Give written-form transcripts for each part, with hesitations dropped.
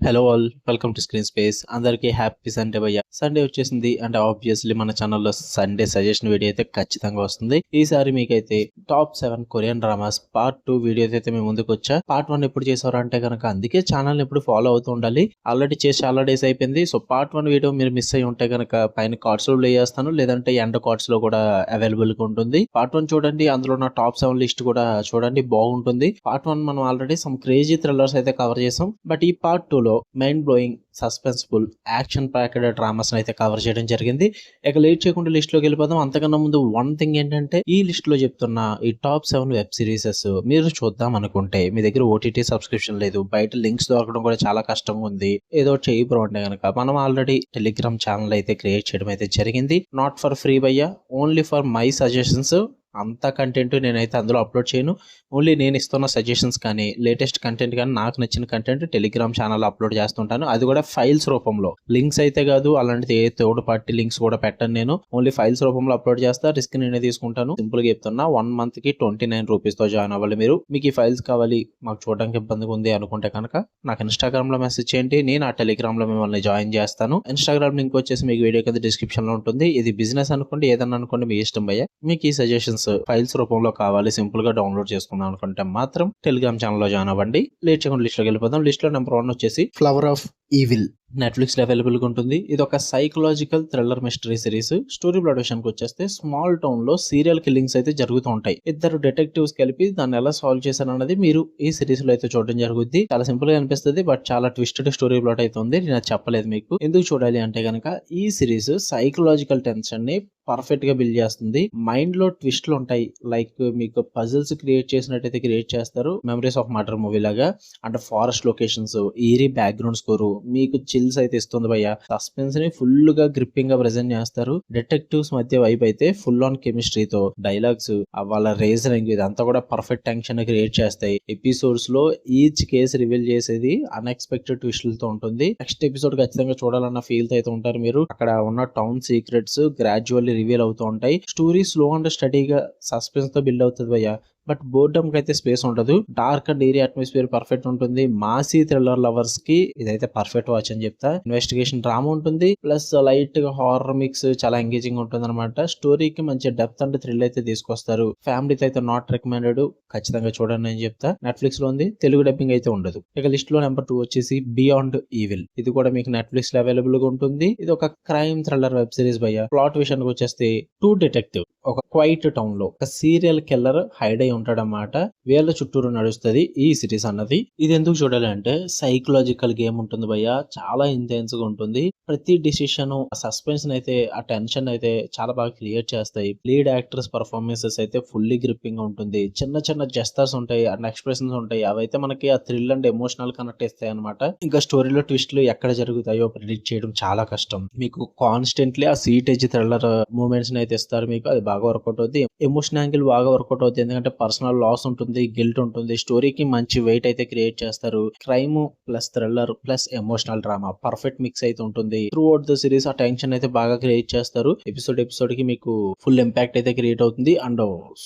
Hello all, welcome to screen space. అందరికీ happy Sunday భయ్య. Sunday వచ్చేసింది అంటే ఆబ్వియస్లీ మన ఛానల్లో సండే సజెషన్ వీడియో అయితే ఖచ్చితంగా వస్తుంది. ఈసారి మీకైతే top 7 Korean dramas part 2 videos అయితే మేము ముందుకు వచ్చా. పార్ట్ 1 ఎప్పుడు చేసారు అంటే కనుక అందుకే ఛానల్ ఎప్పుడు ఫాలో అవుతూ ఉండాలి. ఆల్రెడీ చేసి చాలా డేస్ అయిపోయింది. సో పార్ట్ 1 వీడియో మీరు మిస్ అయ్యి ఉంటే కనుక పైన కార్డ్స్ లో ప్లే చేస్తాను, లేదంటే ఎండ్ కార్డ్స్ లో కూడా అవైలబుల్ గా ఉంటుంది. పార్ట్ 1 చూడండి, అందులో నా టాప్ 7 లిస్ట్ కూడా చూడండి, బాగుంటుంది. పార్ట్ 1 మనం ఆల్రెడీ సమ్ క్రేజీ థ్రిల్లర్స్ అయితే కవర్ చేసాం. బట్ ఈ పార్ట్ 2 లో mind blowing, suspenseful, action packed dramas అయితే కవర్ చేయడం జరిగింది. ఇక లేట్ చేయకుండా లిస్ట్ లోకి వెళ్ళిపోదాం. అంతకన్నా ముందు వన్ థింగ్ ఏంటంటే, ఈ లిస్ట్ లో చెప్తున్న ఈ టాప్ 7 వెబ్ సిరీసెస్ మీరు చూద్దాం అనుకుంటే మీ దగ్గర ఓటీటీ సబ్స్క్రిప్షన్ లేదు, బయట లింక్స్ దొరకడం కూడా చాలా కష్టంగా ఉంది, ఏదో చేయి బ్రో అంటే కనుక మనం ఆల్రెడీ టెలిగ్రామ్ ఛానల్ అయితే క్రియేట్ చేయడం అయితే జరిగింది. నాట్ ఫర్ ఫ్రీ భయ్యా, ఓన్లీ ఫర్ మై సజెషన్స్. అంత కంటెంట్ నేనైతే అందులో అప్లోడ్ చేయను. ఓన్లీ నేను ఇస్తున్న సజెషన్స్ కానీ లేటెస్ట్ కంటెంట్ కానీ నాకు నచ్చిన కంటెంట్ టెలిగ్రామ్ ఛానల్ అప్లోడ్ చేస్తుంటాను. అది కూడా ఫైల్స్ రూపంలో, లింక్స్ అయితే కాదు, అలాంటిది ఏ థర్డ్ పార్టీ లింక్స్ కూడా పెట్టను. నేను ఓన్లీ ఫైల్స్ రూపంలో అప్లోడ్ చేస్తా. రిస్క్ నేనే తీసుకుంటాను. సింపుల్ గా చెప్తున్నా, 1 month కి 29 రూపీస్ తో జాయిన్ అవ్వాలి మీరు. మీకు ఈ ఫైల్స్ కావాలి, మాకు చూడడానికి ఇబ్బందిగా ఉంది అనుకుంటే కనుక నాకు ఇన్స్టాగ్రామ్ లో మెసేజ్ చేయండి, నేను ఆ టెలిగ్రామ్ లో మిమ్మల్ని జాయిన్ చేస్తాను. ఇన్స్టాగ్రామ్ లింక్ వచ్చేసి మీకు వీడియో కింద డిస్క్రిప్షన్ లో ఉంటుంది. ఇది బిజినెస్ అనుకోండి, ఏదన్నా అనుకోండి, మీ ఇష్టం భయ్య. మీకు ఈ సజెషన్స్ ఫైల్స్ రూపంలో కావాలి, సింపుల్ గా డౌన్లోడ్ చేసుకుందాం అనుకుంటే మాత్రం టెలిగ్రామ్ ఛానల్ లో జాయిన్ అవ్వండి. లేట్ చేయకుండా లిస్ట్ లోకి వెళ్ళిపోదాం. లిస్ట్ లో నెంబర్ 1 వచ్చేసి ఫ్లవర్ ఆఫ్ ఈవిల్. నెట్ఫ్లిక్స్ లో అవైలబుల్ గా ఉంటుంది. ఇది ఒక psychological thriller mystery series. Story plot విషయానికి వచ్చేస్తే, స్మాల్ టౌన్ లో సీరియల్ కిల్లింగ్స్ అయితే జరుగుతూ ఉంటాయి. ఇద్దరు డిటెక్టివ్స్ కలిపి దాన్ని ఎలా సాల్వ్ చేశారు అన్నది మీరు ఈ సిరీస్ లో అయితే చూడడం జరుగుద్ది. చాలా సింపుల్ గా అనిపిస్తుంది, బట్ చాలా ట్విస్టెడ్ స్టోరీ ప్లాట్ అయితే ఉంది. నేను అది చెప్పలేదు మీకు. ఎందుకు చూడాలి అంటే కనుక, ఈ సిరీస్ సైకలాజికల్ టెన్షన్ ని పర్ఫెక్ట్ గా బిల్డ్ చేస్తుంది. మైండ్ లో ట్విస్ట్లు ఉంటాయి, లైక్ మీకు పజిల్స్ క్రియేట్ చేసినట్టయితే క్రియేట్ చేస్తారు. మెమరీస్ ఆఫ్ మర్డర్ మూవీ లాగా. అంటే ఫారెస్ట్ లొకేషన్స్, ఈరీ బ్యాక్గ్రౌండ్ స్కోర్ మీకు చిల్స్ అయితే ఇస్తుంది భయ్య. సస్పెన్స్ ని ఫుల్ గా గ్రిప్పింగ్ గా ప్రెజెంట్ చేస్తారు. డిటెక్టివ్స్ మధ్య వైపు అయితే ఫుల్ ఆన్ కెమిస్ట్రీతో, డైలాగ్స్, వాళ్ళ రీజనింగ్, ఇదంతా కూడా పర్ఫెక్ట్ టెన్షన్ క్రియేట్ చేస్తాయి. ఎపిసోడ్స్ లో ఈచ్ కేసు రివీల్ చేసేది అన్ఎక్స్పెక్టెడ్ ట్విస్టులతో ఉంటుంది. నెక్స్ట్ ఎపిసోడ్ ఖచ్చితంగా చూడాలన్న ఫీల్ అయితే ఉంటారు మీరు. అక్కడ ఉన్న టౌన్ సీక్రెట్స్ గ్రాడ్యువల్లీ రివీల్ అవుతూ ఉంటాయి. స్టోరీ స్లో అండ్ స్టడీగా సస్పెన్స్ తో బిల్డ్ అవుతుంది భయ్య. బట్ బోర్డమ్ కి అయితే స్పేస్ ఉండదు. Dark and area atmosphere perfect ఉంటుంది. మాసీ థ్రిల్లర్ లవర్స్ కి ఇదైతే పర్ఫెక్ట్ వాచ్ అని చెప్తా. ఇన్వెస్టిగేషన్ డ్రామా ఉంటుంది, ప్లస్ లైట్ గా హారర్ మిక్స్, చాలా ఎంగేజింగ్ ఉంటుంది అనమాట. స్టోరీకి మంచి డెప్త్ అండ్ థ్రిల్ అయితే తీసుకొస్తారు. ఫ్యామిలీతో అయితే నాట్ రికమెండెడ్, ఖచ్చితంగా చూడండి అని చెప్తా. నెట్ఫ్లిక్స్ లో ఉంది, తెలుగు డబ్బింగ్ అయితే ఉండదు. ఇక లిస్ట్ లో నెంబర్ 2 వచ్చేసి బియాండ్ ఈవిల్. ఇది కూడా మీకు నెట్ఫ్లిక్స్ లో అవైలబుల్ గా ఉంటుంది. ఇది ఒక క్రైమ్ థ్రిల్లర్ వెబ్ సిరీస్ భయ్య. ప్లాట్ విషయానికి వచ్చేస్తే, 2 డిటెక్టివ్ ఒక క్వైట్ టౌన్ లో ఒక సీరియల్ కిల్లర్ హైడ్ అయి ఉంటాడన్నమాట. వీళ్ళ చుట్టూరు నడుస్తుంది ఈ సిరీస్ అన్నది. ఇది ఎందుకు చూడాలి అంటే, సైకలాజికల్ గేమ్ ఉంటుంది భయ్య. చాలా ఇంటెన్స్ గా ఉంటుంది. ప్రతి డిసిషన్, సస్పెన్స్ అయితే, ఆ టెన్షన్ అయితే చాలా బాగా క్రియేట్ చేస్తాయి. లీడ్ యాక్టర్స్ పర్ఫార్మెన్సెస్ అయితే ఫుల్లీ గ్రిప్పింగ్ గా ఉంటుంది. చిన్న చిన్న జెస్టర్స్ ఉంటాయి అండ్ ఎక్స్ప్రెషన్స్ ఉంటాయి, అవైతే మనకి ఆ థ్రిల్ అండ్ ఎమోషనల్ కనెక్ట్ ఇస్తాయి అనమాట. ఇంకా స్టోరీలో ట్విస్ట్లు ఎక్కడ జరుగుతాయో ప్రిడిక్ట్ చేయడం చాలా కష్టం. మీకు కాన్స్టెంట్లీ ఆ సీట్ ఎడ్జ్ థ్రిల్లర్ మూమెంట్స్ అయితే ఇస్తారు మీకు. అది బాగా వర్కౌట్ అవుతుంది. ఎమోషన్ యాంగిల్ బాగా వర్కౌట్ అవుతుంది, ఎందుకంటే పర్సనల్ లాస్ ఉంటుంది, గిల్ట్ ఉంటుంది. స్టోరీకి మంచి వెయిట్ అయితే క్రియేట్ చేస్తారు. Crime plus thriller plus emotional drama perfect mix అయితే ఉంటుంది. త్రూ అవుట్ ద సిరీస్ ఆ టెన్షన్ అయితే బాగా క్రియేట్ చేస్తారు. ఎపిసోడ్ కి మీకు ఫుల్ ఇంపాక్ట్ అయితే క్రియేట్ అవుతుంది. అండ్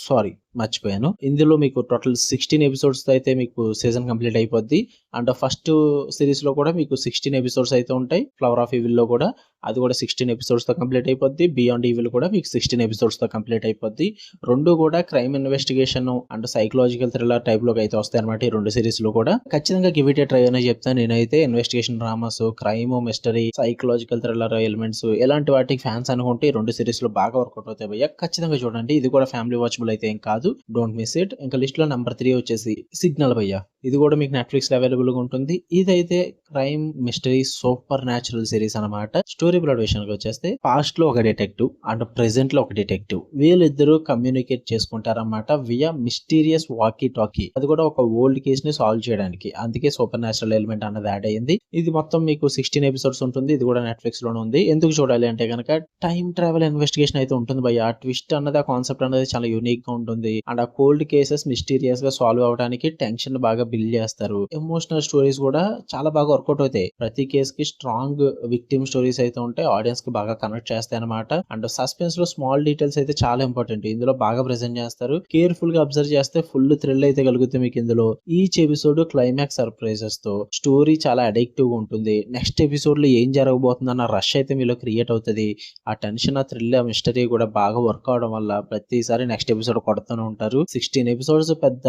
సారీ మర్చిపోయాను, ఇందులో మీకు టోటల్ 16 ఎపిసోడ్స్ అయితే మీకు సీజన్ కంప్లీట్ అయిపోద్ది. అండ్ ఫస్ట్ సిరీస్ లో కూడా మీకు 16 ఎపిసోడ్స్ అయితే ఉంటాయి. ఫ్లవర్ ఆఫ్ ఈవిల్ లో కూడా అది కూడా 16 ఎపిసోడ్స్ తో కంప్లీట్ అయిపోద్ది. బియాండ్ ఈవిల్ కూడా మీకు 16 ఎపిసోడ్స్ తో కంప్లీట్ అయిపోద్ది. రెండు కూడా crime investigation and psychological thriller type లోకి అయితే వస్తాయి అనమాట. ఈ 2 సిరీస్ లో కూడా ఖచ్చితంగా గివ్ ఇట్ ఏ ట్రై అనే చెప్తాను నేనైతే. Investigation dramas, crime, mystery, psychological thriller elements, ఇలాంటి వాటికి ఫ్యాన్స్ అనుకుంటే ఈ 2 సిరీస్ లో బాగా వర్కౌట్ అవుతాయి భయ్య. ఖచ్చితంగా చూడండి. ఇది కూడా ఫ్యామిలీ వాచబుల్ అయితే ఏం కాదు, డోంట్ మిస్ ఇట్. ఇంకా లిస్ట్ లో నెంబర్ 3 వచ్చేసి సిగ్నల్ భయ్య. ఇది కూడా మీకు నెట్ఫ్లిక్స్ లో అవైలబుల్ గా ఉంటుంది. ఇదైతే crime mystery super natural series అనమాట. స్టోరీ ప్లాట్ విషయానికి వచ్చేస్తే, పాస్ట్ లో ఒక డిటెక్టివ్ అండ్ ప్రెసెంట్ లో ఒక డిటెక్టివ్, వీళ్ళిద్దరూ కమ్యూనికేట్ చేసుకుంటారన్నమాట వియా మిస్టీరియస్ వాకీ టాకీ. అది కూడా ఒక ఓల్డ్ కేస్ ని సాల్వ్ చేయడానికి. అందుకే సూపర్ న్యాచురల్ ఎలిమెంట్ అన్నది యాడ్ అయ్యింది. ఇది మొత్తం మీకు 16 ఎపిసోడ్స్ ఉంటుంది. ఇది కూడా నెట్ఫ్లిక్స్ లోనే ఉంది. ఎందుకు చూడాలి అంటే కనుక, టైం ట్రావెల్ ఇన్వెస్టిగేషన్ అయితే ఉంటుంది భయ్య. ఆ ట్విస్ట్ అన్నది, ఆ కాన్సెప్ట్ అనేది చాలా యూనిక్ గా ఉంటుంది. అండ్ ఆ కోల్డ్ కేసెస్ మిస్టీరియస్ గా సాల్వ్ అవడానికి టెన్షన్ బాగా బిల్డ్ చేస్తారు. ఎమోషనల్ స్టోరీస్ కూడా చాలా బాగా వర్కౌట్ అవుతాయి. ప్రతి కేస్ కి స్ట్రాంగ్ విక్టిమ్ స్టోరీస్ అయితే ఉంటాయి. ఆడియన్స్ కి బాగా కనెక్ట్ చేస్తాయి అనమాట. అండ్ సస్పెన్స్ లో స్మాల్ డీటెయిల్స్ అయితే చాలా ఇంపార్టెంట్. ఇందులో బాగా ప్రెజెంట్ చేస్తారు. కేర్ఫుల్ గా అబ్జర్వ్ చేస్తే ఫుల్ థ్రిల్ అయితే కలుగుతుంది మీకు ఇందులో. ఈచ్ ఎపిసోడ్ క్లైమాక్స్ సర్ప్రైజెస్ తో స్టోరీ చాలా అడిక్టివ్ గా ఉంటుంది. నెక్స్ట్ ఎపిసోడ్ లో ఏం జరగబోతుంది అన్న రష్ అయితే మీలో క్రియేట్ అవుతుంది. ఆ టెన్షన్, ఆ థ్రిల్, ఆ మిస్టరీ కూడా బాగా వర్క్ అవడం వల్ల ప్రతిసారి నెక్స్ట్ ఎపిసోడ్ కొడుతూనే ఉంటారు. 16 ఎపిసోడ్స్ పెద్ద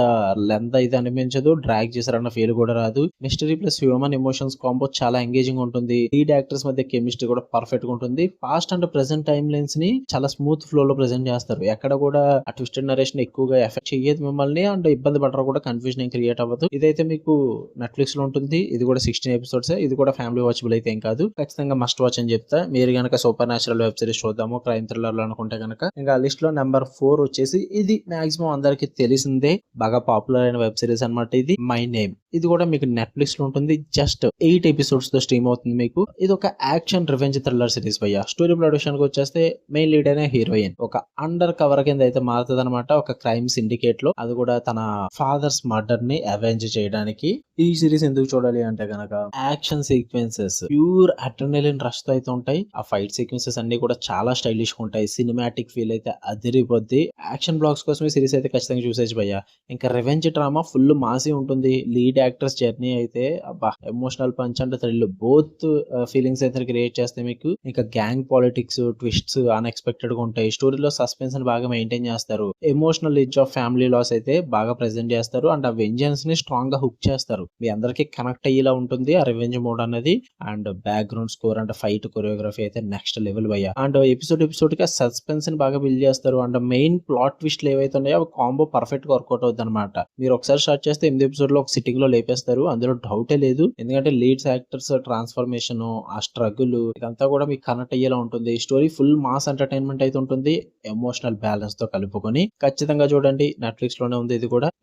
లెంత్ అయితే అనిపించదు. డ్రాగ్ చేశారన్న ఫీల్ కూడా రాదు. Mystery plus human emotions combo చాలా ఎంగేజింగ్ ఉంటుంది. లీడ్ యాక్టర్స్ మధ్య కెమిస్ట్రీ కూడా పర్ఫెక్ట్ గా ఉంటుంది. Past and present time lines ని చాలా స్మూత్ ఫ్లో లో ప్రెజెంట్ చేస్తారు. ఎక్కడ కూడా ఆ ట్విస్టెడ్ నరేషన్ ఎక్కువగా ఎఫెక్ట్ చేయదు మిమ్మల్ని. అండ్ ఇబ్బంది పడరు కూడా, కన్ఫ్యూజన్ ఏం క్రియేట్ అవ్వదు. ఇదైతే మీకు నెట్ఫ్లిక్స్ లో ఉంటుంది. ఇది కూడా 16 ఎపిసోడ్స్. ఇది కూడా ఫ్యామిలీ వాచబుల్ అయితే ఏం కాదు. ఖచ్చితంగా మస్ట్ వాచ్ అని చెప్తా. మీరు గనక సూపర్ న్యాచురల్ వెబ్ సిరీస్ చూద్దాము, క్రైమ్ థ్రిల్లర్ అనుకుంటే గనక ఇంకా లిస్ట్ లో నెంబర్ 4 వచ్చేసి ఇది మాక్సిమం అందరికి తెలిసిందే, బాగా పాపులర్ అయిన వెబ్ సిరీస్ అన్నమాట. ఇది మై నేమ్. ఇది కూడా మీకు నెట్ఫ్లిక్స్ లో ఉంటుంది. జస్ట్ 8 ఎపిసోడ్స్ తో స్ట్రీమ్ అవుతుంది మీకు. ఇది ఒక యాక్షన్ రివెంజ్ థ్రిల్లర్ సిరీస్ భయ్య. స్టోరీ ప్రొడక్షన్ కి వచ్చేస్తే మెయిన్ లీడ్ అయిన హీరోయిన్ ఒక అండర్ కవర్ కింద అయితే మారుతుంది అనమాట ఒక క్రైమ్ సిండికేట్ లో. అది కూడా తన ఫాదర్స్ మర్డర్ ని అవెంజ్ చేయడానికి. ఈ సిరీస్ ఎందుకు చూడాలి అంటే గనక action sequences pure adrenaline rush తో అయితే ఉంటాయి. ఆ ఫైట్ సీక్వెన్సెస్ అన్ని కూడా చాలా స్టైలిష్ గా ఉంటాయి. సినిమాటిక్ ఫీల్ అయితే అదిరిపోద్ది. యాక్షన్ బ్లాగ్స్ కోసం ఈ సిరీస్ అయితే ఖచ్చితంగా చూసేసి భయ్య. ఇంకా రివెంజ్ డ్రామా ఫుల్ మాసీ ఉంటుంది. లీడ్ యాక్టర్స్ జర్నీ అయితే అబ్బా emotional punch and thrill both feelings అయితే క్రియేట్ చేస్తాయి మీకు. ఇంకా గ్యాంగ్ పాలిటిక్స్, ట్విస్ట్స్ అన్ఎక్స్పెక్టెడ్ గా ఉంటాయి. స్టోరీలో సస్పెన్స్ ని బాగా మెయింటైన్ చేస్తారు. Emotional age of family loss అయితే బాగా ప్రెజెంట్ చేస్తారు. అండ్ ఆ వెంజెన్స్ ని స్ట్రాంగ్ గా హుక్ చేస్తారు. మీ అందరికి కనెక్ట్ అయ్యేలా ఉంటుంది ఆ రివెంజ్ మోడ్ అనేది. And background score and fight choreography అయితే నెక్స్ట్ లెవెల్ భయ్య. అండ్ ఎపిసోడ్ కి సస్పెన్స్ ని బాగా బిల్డ్ చేస్తారు. అండ్ మెయిన్ ప్లాట్ ట్విస్ట్లు ఏవైతే ఉన్నాయో అవి కాంబో పర్ఫెక్ట్ గా వర్కౌట్ అవుతుంది అనమాట. మీరు ఒకసారి స్టార్ట్ చేస్తే 8 ఎపిసోడ్ లో ఒక సిట్టింగ్ లో లేపేస్తారు. అందులో డౌటే లేదు. ఎందుకంటే లీడ్స్ యాక్టర్స్ ట్రాన్స్ఫర్మేషన్, ఆ స్ట్రగుల్ ఇదంతా కూడా మీకు కనెక్ట్ అయ్యేలా ఉంటుంది. స్టోరీ ఫుల్ మాస్ ఎంటర్టైన్మెంట్ అయితే ఉంటుంది. ఎమోషనల్ బ్యాలెన్స్ తో కలుపుకొని ఖచ్చితంగా చూడండి. నెట్ఫ్లిక్స్ లోనే ఉంది.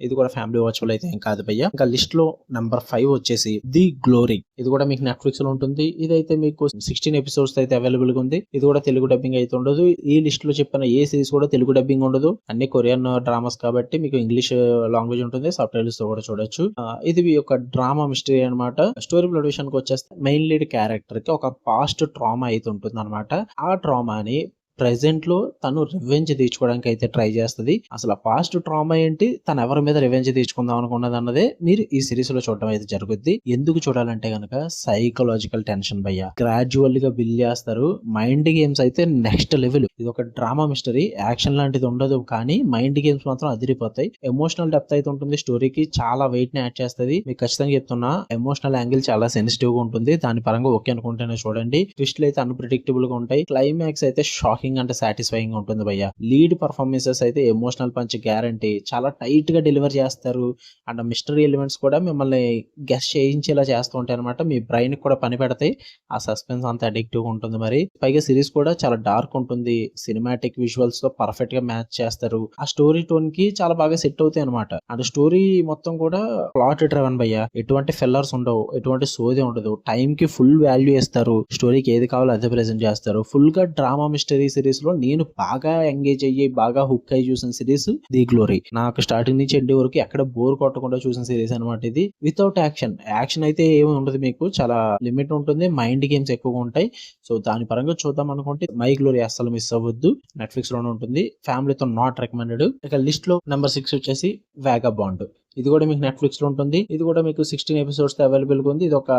ఇది కూడా ఫ్యామిలీ వాచబుల్ అయితే ఏం కాదు భయ్య. ఇంకా లిస్ట్ లో నెంబర్ 5 వచ్చేసి ది గ్లోరీ. ఇది కూడా మీకు నెట్ఫ్లిక్స్ లో ఉంటుంది. ఇదైతే మీకు 16 ఎపిసోడ్స్ అయితే అవైలబుల్ గా ఉంది. ఇది కూడా తెలుగు డబ్బింగ్ అయితే ఉండదు. ఈ లిస్ట్ లో చెప్పిన ఏ సిరీస్ కూడా తెలుగు డబ్బింగ్ ఉండదు. అన్ని కొరియన్ డ్రామాస్ కాబట్టి మీకు ఇంగ్లీష్ లాంగ్వేజ్ ఉంటుంది. సబ్ టైటిల్స్ తో కూడా చూడొచ్చు. ఇది ఒక డ్రామా మిస్టరీ అనమాట. స్టోరీ ప్రొడక్షన్ కి వచ్చేస్తే మెయిన్ లీడ్ క్యారెక్టర్ కి ఒక పాస్ట్ ట్రామా అయితే ఉంటుంది అనమాట. ఆ ట్రామాని ప్రెసెంట్ లో తను రివెంజ్ తీర్చుకోవడానికి అయితే ట్రై చేస్తుంది. అసలు ఆ పాస్ట్ ట్రామా ఏంటి, తను ఎవరి మీద రివెంజ్ తీర్చుకుందాం అనుకున్నది అన్నదే మీరు ఈ సిరీస్ లో చూడడం అయితే జరుగుద్ది. ఎందుకు చూడాలంటే గనక సైకలాజికల్ టెన్షన్ భయ్య గ్రాడ్యువల్ గా బిల్డ్ చేస్తారు. మైండ్ గేమ్స్ అయితే నెక్స్ట్ లెవెల్. ఇది ఒక డ్రామా మిస్టరీ. యాక్షన్ లాంటిది ఉండదు కానీ మైండ్ గేమ్స్ మాత్రం అదిరిపోతాయి. ఎమోషనల్ డెప్త్ అయితే ఉంటుంది. స్టోరీకి చాలా వెయిట్ ని యాడ్ చేస్తుంది. మీకు ఖచ్చితంగా చెప్తున్నా, ఎమోషనల్ యాంగిల్ చాలా సెన్సిటివ్ గా ఉంటుంది. దాని పరంగా ఓకే అనుకుంటేనే చూడండి. ట్విస్ట్లు అయితే అన్ప్రిడిక్టబుల్ గా ఉంటాయి. క్లైమాక్స్ అయితే షాకింగ్ అంటే సాటిస్ఫైయింగ్ ఉంటుంది భయ్య. లీడ్ పర్ఫార్మెన్సెస్ అయితే ఎమోషనల్ పంచ్ గ్యారంటీ. చాలా టైట్ గా డెలివర్ చేస్తారు. అండ్ మిస్టరీ ఎలిమెంట్స్ కూడా మిమ్మల్ని గెస్ చేయించేలా చేస్తూ ఉంటాయి అనమాట. మీ బ్రెయిన్ కూడా పని పెడతాయి. ఆ సస్పెన్స్ అంత అడిక్టివ్ గా ఉంటుంది. మరి పైగా సిరీస్ కూడా చాలా డార్క్ ఉంటుంది. సినిమాటిక్ విజువల్స్ తో పర్ఫెక్ట్ గా మ్యాచ్ చేస్తారు. ఆ స్టోరీ టోన్ కి చాలా బాగా సెట్ అవుతాయి అనమాట. అండ్ స్టోరీ మొత్తం కూడా ప్లాట్ డ్రైవెన్ భయ్య. ఎటువంటి ఫెల్లర్స్ ఉండవు, ఎటువంటి సోది ఉండదు. టైం కి ఫుల్ వాల్యూ ఇస్తారు. స్టోరీకి ఏది కావాలో అదే ప్రెజెంట్ చేస్తారు. ఫుల్ గా డ్రామా మిస్టరీ సిరీస్ లో నేను బాగా ఎంగేజ్ అయ్యి బాగా హుక్ అయ్యి చూసిన సిరీస్ ది గ్లోరీ. నాకు స్టార్టింగ్ నుంచి ఎండ్ వరకు ఎక్కడ బోర్ కొట్టకుండా చూసిన సిరీస్ అనమాట ఇది. వితౌట్ యాక్షన్ అయితే ఏమి ఉండదు. మీకు చాలా లిమిట్ ఉంటుంది. మైండ్ గేమ్స్ ఎక్కువగా ఉంటాయి. సో దాని పరంగా చూద్దాం అనుకుంటే మై గ్లోరీ అస్సలు మిస్ అవ్వద్దు. నెట్ఫ్లిక్స్ లోనే ఉంటుంది. ఫ్యామిలీతో నాట్ రికమెండెడ్. ఇక లిస్ట్ లో నెంబర్ 6 వచ్చేసి వ్యాగాబాండ్. ఇది కూడా మీకు నెట్ఫ్లిక్స్ లో ఉంటుంది. ఇది కూడా మీకు 16 ఎపిసోడ్స్ అవైలబుల్ గా ఉంది. ఇది ఒక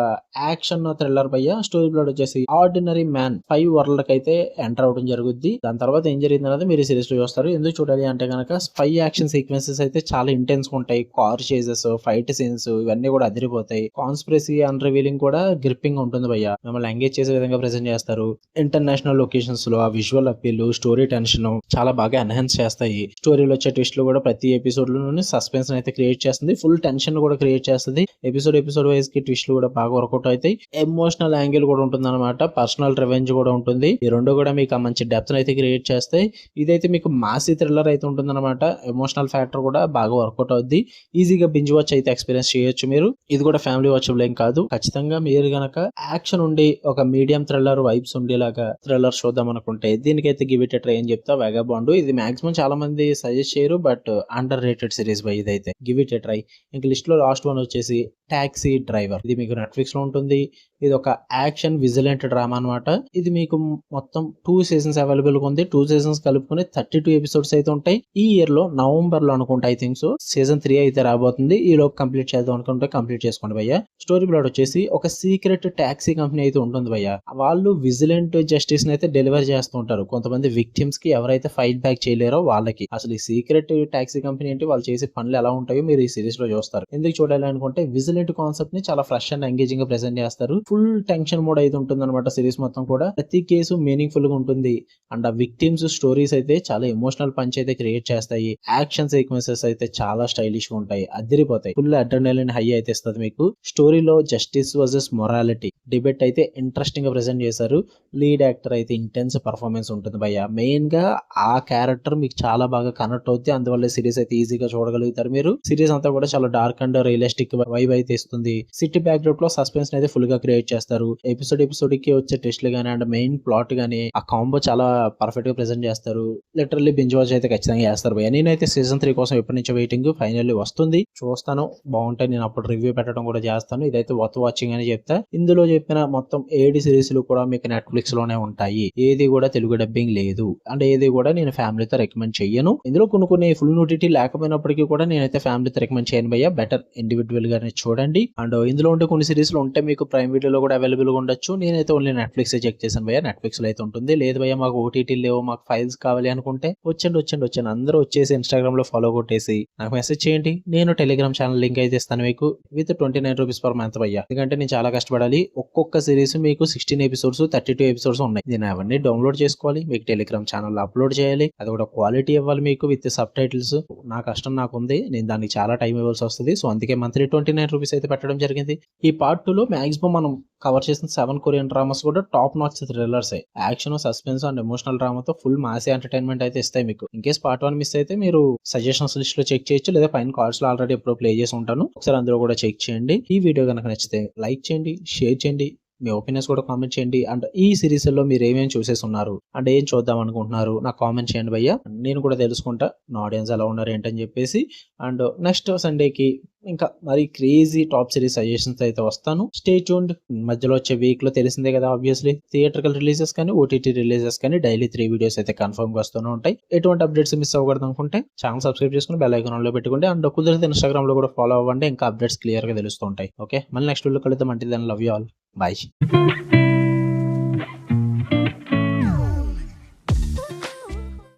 యాక్షన్ థ్రిల్లర్ భయ్య. స్టోరీ ప్లాట్ వచ్చేసి ఆర్డినరీ మ్యాన్ 5 వరల్డ్ కి అయితే ఎంటర్ అవడం జరుగుద్ది. దాని తర్వాత ఏం జరిగింది అనేది మీరు సిరీస్ లో చూస్తారు. ఎందుకు చూడాలి అంటే కనుక 5 యాక్షన్ సీక్వెన్సెస్ అయితే చాలా ఇంటెన్స్ ఉంటాయి. కార్ చేజెస్, ఫైట్ సీన్స్ ఇవన్నీ కూడా అదిరిపోతాయి. కాన్స్పిరసీ అండ్ రివీలింగ్ కూడా గ్రిప్పింగ్ ఉంటుంది భయ్య. మిమ్మల్ని ఎంగేజ్ చేసే విధంగా ప్రెజెంట్ చేస్తారు. ఇంటర్నేషనల్ లొకేషన్స్ లో ఆ విజువల్ అప్పీల్, స్టోరీ టెన్షన్ చాలా బాగా ఎన్హాన్స్ చేస్తాయి. స్టోరీలో వచ్చే ట్విస్ట్ లో కూడా ప్రతి ఎపిసోడ్ లోనే సస్పెన్స్ అయితే క్రియేట్ చేస్తుంది. ఫుల్ టెన్షన్ కూడా క్రియేట్ చేస్తుంది. ఎపిసోడ్ వైజ్ కి ట్విస్ట్లు కూడా బాగా వర్కౌట్ అవుతాయి. ఎమోషనల్ యాంగిల్ కూడా ఉంటుంది అనమాట. పర్సనల్ రివెంజ్ కూడా ఉంటుంది. ఈ రెండు కూడా మీకు మంచి డెప్త్ అయితే క్రియేట్ చేస్తాయి. ఇదైతే మీకు మాసీ థ్రిల్లర్ అయితే ఉంటుంది అనమాట. ఎమోషనల్ ఫ్యాక్టర్ కూడా బాగా వర్కౌట్ అవుద్ది. ఈజీగా బింజ్ వాచ్ అయితే ఎక్స్పీరియన్స్ చేయొచ్చు మీరు. ఇది కూడా ఫ్యామిలీ వాచబుల్ ఏం కాదు. ఖచ్చితంగా మీరు గనక యాక్షన్ ఉండి ఒక మీడియం థ్రిల్లర్ వైబ్స్ ఉండేలాగా థ్రిల్లర్ చూద్దాం అనుకుంటే దీనికైతే గివ్ ఇట్ ట్రై అని చెప్తా. వ్యాగాబాండ్ ఇది మాక్సిమం చాలా మంది సజెస్ట్ చేయరు. But under rated series by ఇదైతే గివ్ ఇట్ ట్రై. ఇంక లిస్ట్ లో లాస్ట్ వన్ వచ్చేసి టాక్సీ డ్రైవర్. ఇది మీకు నెట్ఫ్లిక్స్ లో ఉంటుంది. ఇది ఒక యాక్షన్ విజిలెంట్ డ్రామా అనమాట. ఇది మీకు మొత్తం 2 సీజన్స్ అవైలబుల్ గా ఉంది. 2 సీజన్స్ కలుపుకొని 32 ఎపిసోడ్స్ అయితే ఉంటాయి. ఈ ఇయర్ లో నవంబర్ లో అనుకుంటా ఐ థింక్ సో సీజన్ 3 అయితే రాబోతుంది. ఈ లోపు కంప్లీట్ చేద్దాం అనుకుంటే కంప్లీట్ చేసుకోండి భయ్య. స్టోరీ ప్లాట్ వచ్చేసి ఒక సీక్రెట్ టాక్సీ కంపెనీ అయితే ఉంటుంది భయ్య. వాళ్ళు విజిలెంట్ జస్టిస్ ని అయితే డెలివర్ చేస్తూ ఉంటారు. కొంతమంది విక్టిమ్స్ కి ఎవరైతే ఫైట్ బ్యాక్ చేయలేరో వాళ్ళకి. అసలు ఈ సీక్రెట్ టాక్సీ కంపెనీ ఏంటి, వాళ్ళు చేసే పనులు ఎలా ఉంటాయో మీరు ఈ సిరీస్ లో చూస్తారు. ఎందుకు చూడాలి అనుకుంటే విజిలెంట్ కాన్సెప్ట్ ని చాలా ఫ్రెష్ అండ్ ఎంగేజింగ్ గా ప్రెజెంట్ చేస్తారు. ఫుల్ టెన్షన్ మోడ్ అయితే ఉంటుంది అనమాట సిరీస్ మొత్తం కూడా. ప్రతి కేసు మీనింగ్ ఫుల్ గా ఉంటుంది. అండ్ ఆ విక్టిమ్స్ స్టోరీస్ అయితే చాలా ఎమోషనల్ పంచ్ అయితే క్రియేట్ చేస్తాయి. యాక్షన్ సీక్వెన్సెస్ అయితే చాలా స్టైలిష్ గా ఉంటాయి, అదిరిపోతాయి. ఫుల్ అడ్రినలిన్ హై అయితే ఇస్తుంది మీకు. స్టోరీలో జస్టిస్ వర్సెస్ మొరాలిటీ డిబేట్ అయితే ఇంట్రెస్టింగ్ గా ప్రెజెంట్ చేశారు. లీడ్ యాక్టర్ అయితే ఇంటెన్స్ పర్ఫార్మెన్స్ ఉంటుంది భయ్య. మెయిన్ గా ఆ క్యారెక్టర్ మీకు చాలా బాగా కనెక్ట్ అవుతుంది. అందువల్ల సిరీస్ అయితే ఈజీగా చూడగలుగుతారు మీరు. సిరీస్ అంతా కూడా చాలా డార్క్ అండ్ రియలిస్టిక్ వైబ్ అయితే ఇస్తుంది. సిటీ బ్యాక్ డ్రాప్ లో సస్పెన్స్ అయితే ఫుల్ గా క్రియేట్ చేస్తారు. ఎపిసోడ్ కి వచ్చే టెస్ట్లు గానీ అండ్ మెయిన్ ప్లాట్ గానీ ఆ కాంబో చాలా పర్ఫెక్ట్ గా ప్రెజెంట్ చేస్తారు. లిటరల్లీ బింజ్ వాచ్ అయితే ఖచ్చితంగా చేస్తారు భయ్య. నేనైతే సీజన్ 3 కోసం ఎప్పటి నుంచో వెయిటింగ్. ఫైనల్లీ వస్తుంది, చూస్తాను. బాగుంటాయి, నేను అప్పుడు రివ్యూ పెట్టడం కూడా చేస్తాను. ఇదైతే వర్త్ వాచింగ్ అని చెప్తా. ఇందులో చెప్పిన మొత్తం 7 సిరీస్లు కూడా మీకు నెట్ఫ్లిక్స్ లోనే ఉంటాయి. ఏది కూడా తెలుగు డబ్బింగ్ లేదు అండ్ ఏది కూడా నేను ఫ్యామిలీతో రికమెండ్ చెయ్యను. ఇందులో కొన్ని ఫుల్ నోటిటీ లేకపోయినప్పటికీ కూడా నేనైతే ఫ్యామిలీతో రికమెండ్ చేయను భయ్య. బెటర్ ఇండివిజువల్ గానే చూడండి. అండ్ ఇందులో ఉంటే కొన్ని సిరీస్లు ఉంటే మీకు ప్రైమ్ వీడియోలో కూడా అవైలబుల్ గా ఉండొచ్చు. నేనైతే ఓన్లీ నెట్ఫ్లిక్స్ చెక్ చేశాను భయ్య. నెట్ఫ్లిక్స్ లో అయితే ఉంటుంది. లేదు భయ్య మాకు ఓటీటీ లేవు, మాకు ఫైల్స్ కావాలి అనుకుంటే వచ్చండి. అందరూ వచ్చేసి ఇన్స్టాగ్రామ్ లో ఫాలో కొట్టేసి నాకు మెసేజ్ చేయండి. నేను టెలిగ్రామ్ ఛానల్ లింక్ అయితే ఇస్తాను మీకు విత్ 29 రూపీస్ పర్ మంత్ భయ్య. ఎందుకంటే నేను చాలా కష్టపడాలి. ఒక్కొక్క సిరీస్ మీకు 16 ఎపిసోడ్స్ 32 ఎపిసోడ్స్ ఉన్నాయి. నేను అవన్నీ డౌన్లోడ్ చేసుకోవాలి, మీకు టెలిగ్రామ్ ఛానల్ అప్లోడ్ చేయాలి. అది కూడా క్వాలిటీ ఇవ్వాలి మీకు విత్ సబ్ టైటిల్స్. నా కష్టం నాకు ఉంది, నేను దానికి చాలా టైం ఇవ్వాల్సి వస్తుంది. సో అందుకే మంత్లీ 29 రూపీస్ అయితే పెట్టడం జరిగింది. ఈ పార్ట్ 2 లో మాక్సిమం మనం కవర్ చేసిన 7 కొరియన్ డ్రామాస్ కూడా top notch thrillers. Action, suspense and emotional డ్రామాతో ఫుల్ మాసీ ఎంటర్టైన్మెంట్ అయితే ఇస్తాయి మీకు. ఇన్ కేస్ పార్ట్ 1 మిస్ అయితే మీరు సజెషన్స్ లిస్ట్ లో చెక్ చేయొచ్చు, లేదా పైన కార్డ్స్ లో ఆల్రెడీ ఎప్పుడో ప్లే చేసి ఉంటాను, ఒకసారి అందులో కూడా చెక్ చేయండి. ఈ వీడియో కనుక నచ్చితే లైక్ చేయండి, షేర్ చేయండి, మీ ఒపీనియన్స్ కూడా కామెంట్ చేయండి. అండ్ ఈ సిరీస్ లో మీరు ఏమేమి చూసేసి ఉన్నారు అంటే ఏం చూద్దాం అనుకుంటున్నారు నాకు కామెంట్ చేయండి భయ్య. నేను కూడా తెలుసుకుంటా నా ఆడియన్స్ ఎలా ఉన్నారు ఏంటని చెప్పేసి. అండ్ నెక్స్ట్ సండేకి ఇంకా మరి క్రేజీ టాప్ సిరీస్ సజెషన్స్ అయితే వస్తాను. Stay tuned. మధ్యలో వచ్చే వీక్ లో తెలిసిందే కదా ఆబ్వియస్లీ థియేట్రికల్ రిలీజెస్ కానీ ఓటీటీ రిలీజెస్ కానీ డైలీ 3 వీడియోస్ అయితే కన్ఫర్మ్ గా వస్తూనే ఉంటాయి. ఎటువంటి అప్డేట్స్ మిస్ అవ్వకూడదు అనుకుంటే ఛానల్ సబ్స్క్రైబ్ చేసుకుని బెల్ ఐకాన్ లో పెట్టుకోండి. అండ్ కుదిరితే ఇన్స్టాగ్రామ్ లో కూడా ఫాలో అవ్వండి, ఇంకా అప్డేట్స్ క్లియర్ గా తెలుస్తూ ఉంటాయి. ఓకే, మళ్ళీ నెక్స్ట్ వీడియో కలుద్దాం. అంటే దాన్ని లవ్ యూ ఆల్. Bye.